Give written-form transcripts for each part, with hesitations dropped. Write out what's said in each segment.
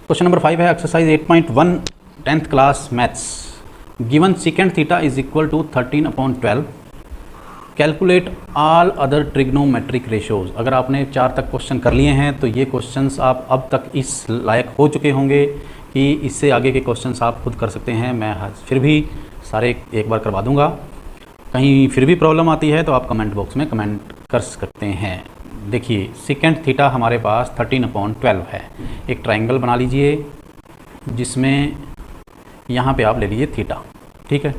Question number 5 है exercise 8.1 10th class maths. Given secant theta is equal to 13/12, calculate all other trigonometric ratios. अगर आपने 4 तक question कर लिए हैं तो ये क्वेश्चंस आप अब तक इस लायक हो चुके होंगे कि इससे आगे के क्वेश्चंस आप खुद कर सकते हैं। मैं फिर भी सारे एक बार करवा दूंगा। कहीं फिर भी प्रॉब्लम आती है तो आप कमेंट बॉक्स में कमेंट कर सकते हैं। देखिए सेकेंड थीटा हमारे पास 13/12 है। एक ट्रायंगल बना लीजिए जिसमें यहाँ पे आप ले लीजिए थीटा, ठीक है।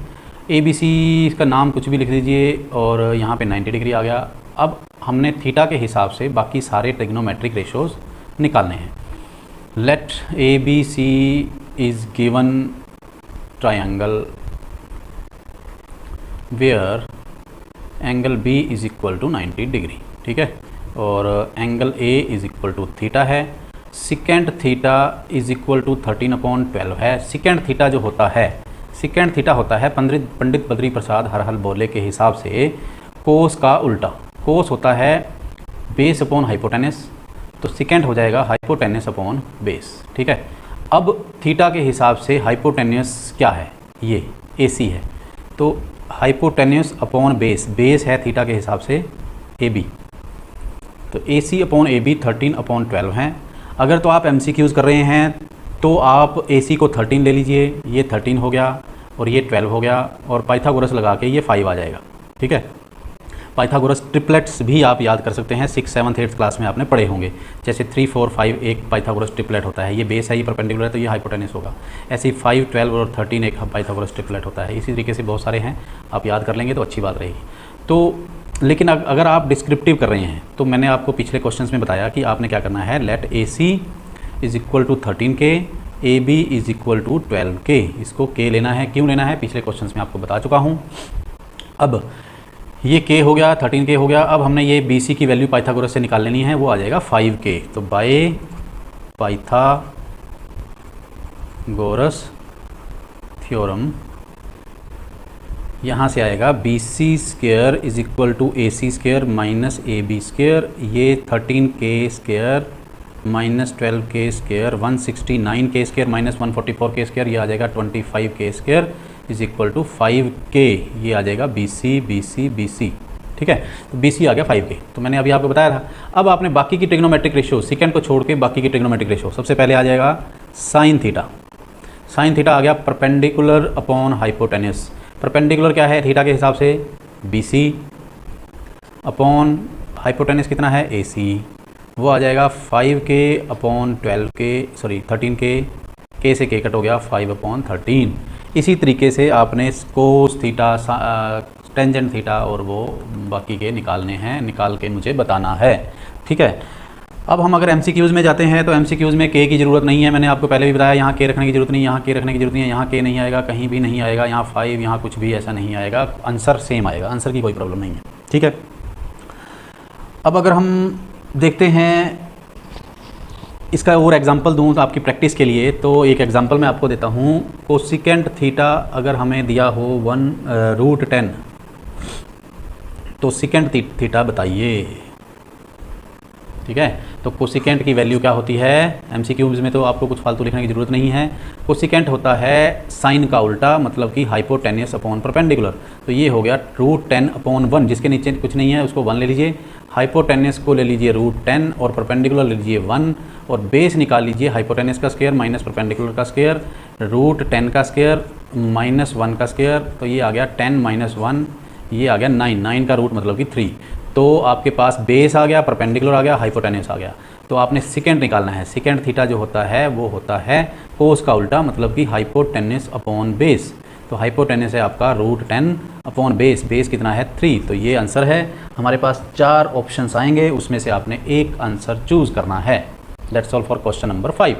ABC इसका नाम कुछ भी लिख दीजिए और यहाँ पे 90 डिग्री आ गया। अब हमने थीटा के हिसाब से बाकी सारे ट्रिग्नोमेट्रिक रेशोज़ निकालने हैं। Let ABC is given triangle where angle B is equal to 90 degree, ठीक है, और angle A is equal to theta है। Second theta is equal to 13/12 है। सेकेंड थीटा जो होता है, सेकेंड थीटा होता है पंडित बद्री प्रसाद हरहल बोले के हिसाब से कोस का उल्टा। कोस होता है बेस अपॉन हाइपोटेनस, तो सेकेंड हो जाएगा हाइपोटेनस अपॉन बेस, ठीक है। अब थीटा के हिसाब से हाइपोटेनस क्या है, ये AC है, तो हाइपोटेनस अपॉन बेस, बेस है थीटा के हिसाब से AB, तो AC अपॉन AB 13/12 हैं। अगर तो आप MCQs कर रहे हैं तो आप AC को 13 ले लीजिए, ये 13 हो गया और ये 12 हो गया, और पाइथागोरस लगा के ये 5 आ जाएगा, ठीक है। पाइथागोरस ट्रिपलेट्स भी आप याद कर सकते हैं, 6th 7th 8th क्लास में आपने पढ़े होंगे। जैसे 3 4 5 एक पाइथागोरस ट्रिपलेट होता है, ये बेस है, ये परपेंडिकुलर है तो ये हाइपोटेनस होगा। ऐसे ही 5 12 और 13 एक पाइथागोरस ट्रिपलेट होता है। इसी तरीके से बहुत सारे हैं, आप याद कर लेंगे तो अच्छी बात रहेगी। तो लेकिन अगर आप डिस्क्रिप्टिव कर रहे हैं तो मैंने आपको पिछले क्वेश्चंस में बताया कि आपने क्या करना है, let AC is equal to 13K, AB is equal to 12K। इसको K लेना है, क्यों लेना है पिछले क्वेश्चंस में आपको बता चुका हूँ। अब ये K हो गया, 13K हो गया। अब हमने ये BC की वैल्यू पाइथागोरस से निकाल लेनी है, वो आ जाएगा 5K। तो बाय पाइथागोरस थ्योरम यहाँ से आएगा BC square is equal to AC square minus AB square, ये 13K square minus 12K square, 169K square minus 144K square, ये आ जाएगा 25K square is equal to 5K। ये आ जाएगा BC, ठीक है। तो BC आ गया 5K, तो मैंने अभी आपको बताया था। अब आपने बाकी की ट्रिग्नोमेट्रिक रेशो, सेकेंड को छोड़ के बाकी की ट्रिग्नोमेट्रिक रेशो, सबसे पहले आ जाएगा साइन थीटा। साइन थीटा आ गया परपेंडिकुलर अपॉन हाइपोटेनस। परपेंडिकुलर क्या है थीटा के हिसाब से, BC अपॉन हाइपोटेनस कितना है AC, वो आ जाएगा 5K अपॉन 13K, K से K कट हो गया 5/13। इसी तरीके से आपने कोस थीटा, टेंजेंट थीटा और वो बाकी के निकालने हैं, निकाल के मुझे बताना है, ठीक है। अब हम अगर MCQs में जाते हैं तो MCQs में K की ज़रूरत नहीं है, मैंने आपको पहले भी बताया। यहाँ K रखने की ज़रूरत नहीं, यहाँ K रखने की ज़रूरत नहीं है, यहाँ K नहीं आएगा, कहीं भी नहीं आएगा, यहाँ 5, यहाँ कुछ भी ऐसा नहीं आएगा, आंसर सेम आएगा, आंसर की कोई प्रॉब्लम नहीं है, ठीक है। अब अगर हम देखते हैं इसका और एग्जांपल दूं तो आपकी प्रैक्टिस के लिए, तो एक एग्जांपल मैं आपको देता हूं। कोसिकेंट थीटा अगर हमें दिया हो 1√10, तो सेकेंड थीटा बताइए, ठीक है। तो कोसिकेंट की वैल्यू क्या होती है, MCQs में तो आपको कुछ फालतू लिखने की ज़रूरत नहीं है। कोसिकेंट होता है साइन का उल्टा, मतलब कि हाइपोटेनस अपॉन परपेंडिकुलर। तो ये हो गया √10/1, जिसके नीचे कुछ नहीं है उसको 1 ले लीजिए, हाइपोटेनस को ले लीजिए √10 और परपेंडिकुलर ले लीजिए 1, और बेस निकाल लीजिए हाइपोटेनस का स्क्वायर माइनस परपेंडिकुलर का स्क्वायर, √10 का स्क्वायर माइनस 1 का स्क्वायर, तो ये आ गया 10 - 1, ये आ गया 9 का रूट मतलब कि 3। तो आपके पास बेस आ गया, परपेंडिकुलर आ गया, हाइपोटेनस आ गया। तो आपने सेकेंड निकालना है। सेकेंड थीटा जो होता है वो होता है कोस का उल्टा, मतलब कि हाइपोटेनस अपॉन बेस। तो हाइपोटेनस है आपका √10 अपॉन बेस, बेस कितना है 3। तो ये आंसर है। हमारे पास 4 ऑप्शंस आएंगे, उसमें से आपने एक आंसर चूज़ करना है। That's all for question number 5।